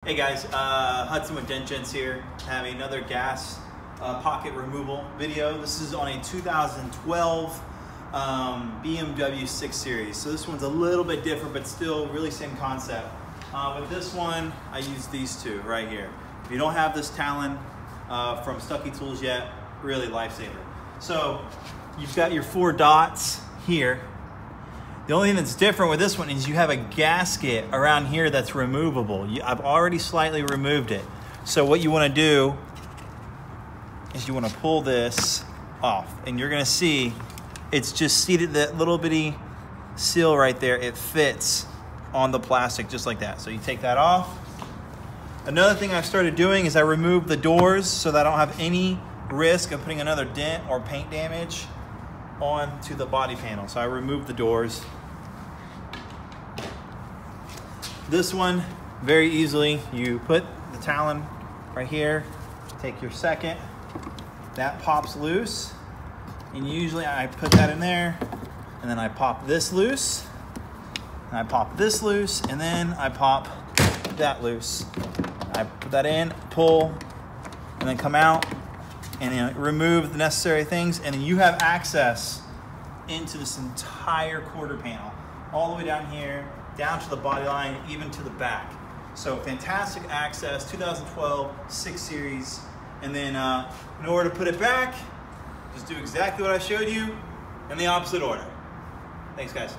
Hey guys, Hudson with Dent Gents here, having another gas pocket removal video. This is on a 2012 BMW 6 Series. So this one's a little bit different, but still really same concept. With this one, I use these two right here. If you don't have this Talon from Stucky Tools yet, really lifesaver. So you've got your 4 dots here. The only thing that's different with this one is you have a gasket around here that's removable. I've already slightly removed it. So what you want to do is you want to pull this off, and you're going to see it's just seated, that little bitty seal right there. It fits on the plastic just like that. So you take that off. Another thing I've started doing is I remove the doors so that I don't have any risk of putting another dent or paint damage onto the body panel. So I remove the doors. This one, very easily, you put the Talon right here, take your second, that pops loose, and usually I put that in there, and then I pop this loose, and I pop this loose, and then I pop that loose. I put that in, pull, and then come out, and remove the necessary things, and then you have access into this entire quarter panel, all the way down here, down to the body line, even to the back. So fantastic access, 2012 6 Series. And then in order to put it back, just do exactly what I showed you in the opposite order. Thanks guys.